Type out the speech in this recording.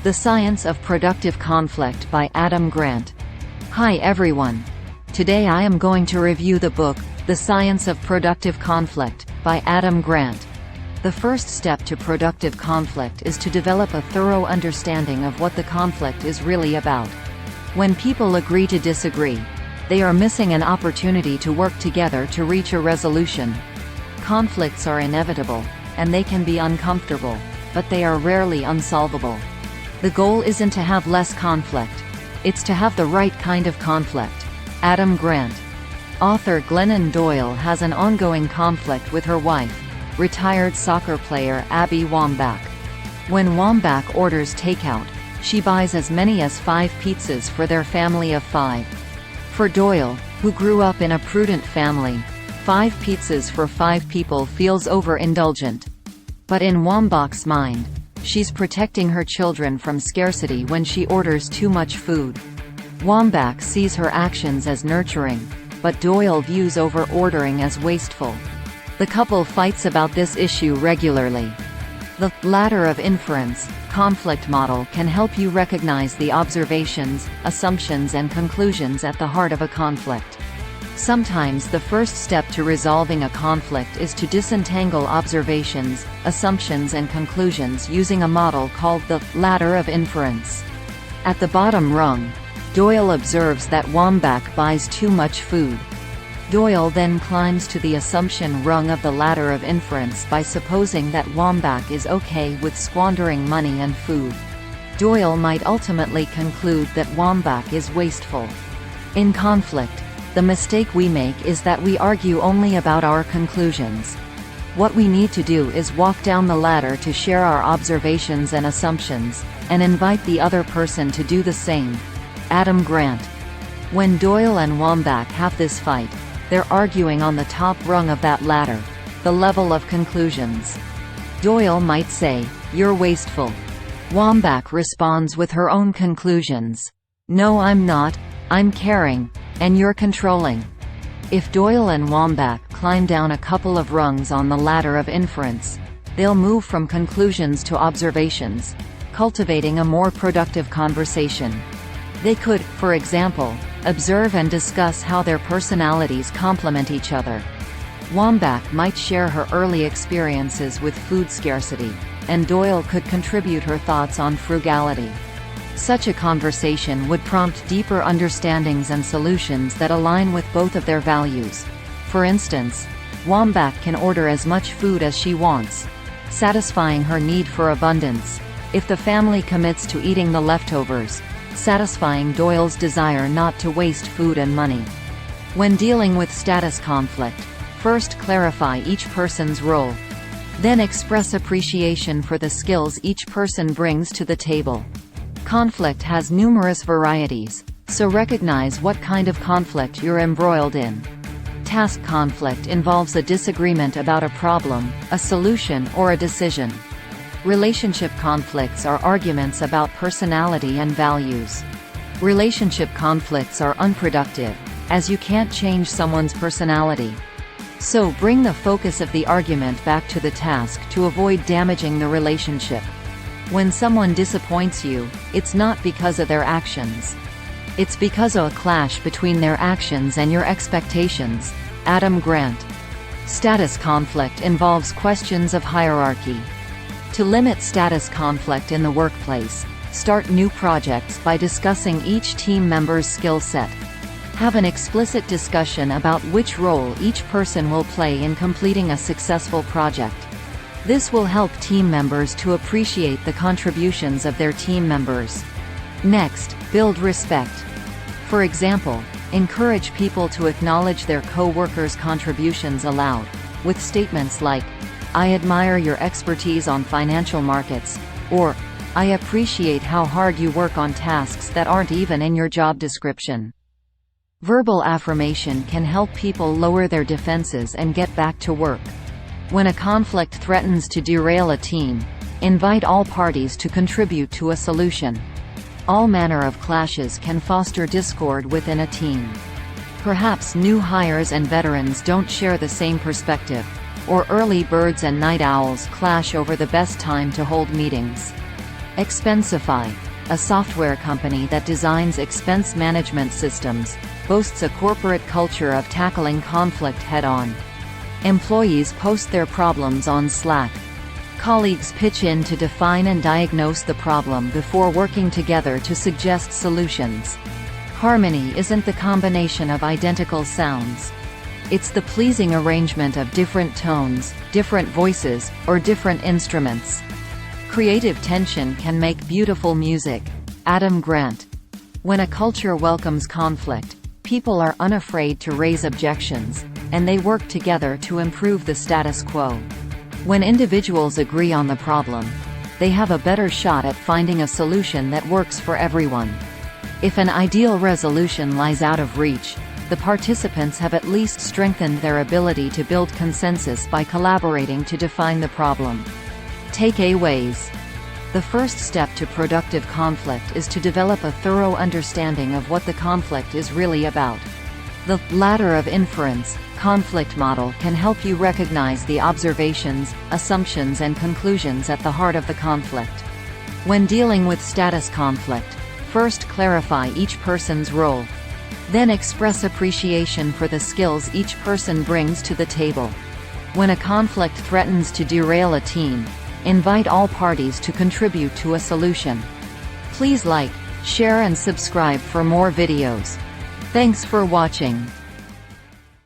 The Science of Productive Conflict by Adam Grant. Hi everyone. Today I am going to review the book, The Science of Productive Conflict, by Adam Grant. The first step to productive conflict is to develop a thorough understanding of what the conflict is really about. When people agree to disagree, they are missing an opportunity to work together to reach a resolution. Conflicts are inevitable, and they can be uncomfortable, but they are rarely unsolvable. The goal isn't to have less conflict. It's to have the right kind of conflict. Adam Grant. Author Glennon Doyle has an ongoing conflict with her wife, retired soccer player Abby Wambach. When Wambach orders takeout, she buys as many as 5 pizzas for their family of 5. For Doyle, who grew up in a prudent family, 5 pizzas for 5 people feels overindulgent. But in Wambach's mind, she's protecting her children from scarcity when she orders too much food. Wambach sees her actions as nurturing, but Doyle views over-ordering as wasteful. The couple fights about this issue regularly. The ladder of inference conflict model can help you recognize the observations, assumptions and conclusions at the heart of a conflict. Sometimes the first step to resolving a conflict is to disentangle observations, assumptions and conclusions using a model called the ladder of inference. At the bottom rung, Doyle observes that Wambach buys too much food. Doyle then climbs to the assumption rung of the ladder of inference by supposing that Wambach is okay with squandering money and food. Doyle might ultimately conclude that Wambach is wasteful. In conflict, the mistake we make is that we argue only about our conclusions. What we need to do is walk down the ladder to share our observations and assumptions, and invite the other person to do the same. Adam Grant. When Doyle and Wambach have this fight, they're arguing on the top rung of that ladder, the level of conclusions. Doyle might say, "You're wasteful." Wambach responds with her own conclusions. "No, I'm not. I'm caring. And you're controlling." If Doyle and Wambach climb down a couple of rungs on the ladder of inference, they'll move from conclusions to observations, cultivating a more productive conversation. They could, for example, observe and discuss how their personalities complement each other. Wambach might share her early experiences with food scarcity, and Doyle could contribute her thoughts on frugality. Such a conversation would prompt deeper understandings and solutions that align with both of their values. For instance, Wambach can order as much food as she wants, satisfying her need for abundance, if the family commits to eating the leftovers, satisfying Doyle's desire not to waste food and money. When dealing with status conflict, first clarify each person's role. Then express appreciation for the skills each person brings to the table. Conflict has numerous varieties, so recognize what kind of conflict you're embroiled in. Task conflict involves a disagreement about a problem, a solution or a decision. Relationship conflicts are arguments about personality and values. Relationship conflicts are unproductive, as you can't change someone's personality. So bring the focus of the argument back to the task to avoid damaging the relationship. When someone disappoints you, it's not because of their actions. It's because of a clash between their actions and your expectations. Adam Grant. Status conflict involves questions of hierarchy. To limit status conflict in the workplace, start new projects by discussing each team member's skill set. Have an explicit discussion about which role each person will play in completing a successful project. This will help team members to appreciate the contributions of their team members. Next, build respect. For example, encourage people to acknowledge their co-workers' contributions aloud, with statements like, "I admire your expertise on financial markets," or, "I appreciate how hard you work on tasks that aren't even in your job description." Verbal affirmation can help people lower their defenses and get back to work. When a conflict threatens to derail a team, invite all parties to contribute to a solution. All manner of clashes can foster discord within a team. Perhaps new hires and veterans don't share the same perspective, or early birds and night owls clash over the best time to hold meetings. Expensify, a software company that designs expense management systems, boasts a corporate culture of tackling conflict head-on. Employees post their problems on Slack. Colleagues pitch in to define and diagnose the problem before working together to suggest solutions. Harmony isn't the combination of identical sounds. It's the pleasing arrangement of different tones, different voices, or different instruments. Creative tension can make beautiful music. Adam Grant. When a culture welcomes conflict, people are unafraid to raise objections, and they work together to improve the status quo. When individuals agree on the problem, they have a better shot at finding a solution that works for everyone. If an ideal resolution lies out of reach, the participants have at least strengthened their ability to build consensus by collaborating to define the problem. Takeaways. The first step to productive conflict is to develop a thorough understanding of what the conflict is really about. The ladder of inference conflict model can help you recognize the observations, assumptions and conclusions at the heart of the conflict. When dealing with status conflict, first clarify each person's role. Then express appreciation for the skills each person brings to the table. When a conflict threatens to derail a team, invite all parties to contribute to a solution. Please like, share and subscribe for more videos. Thanks for watching.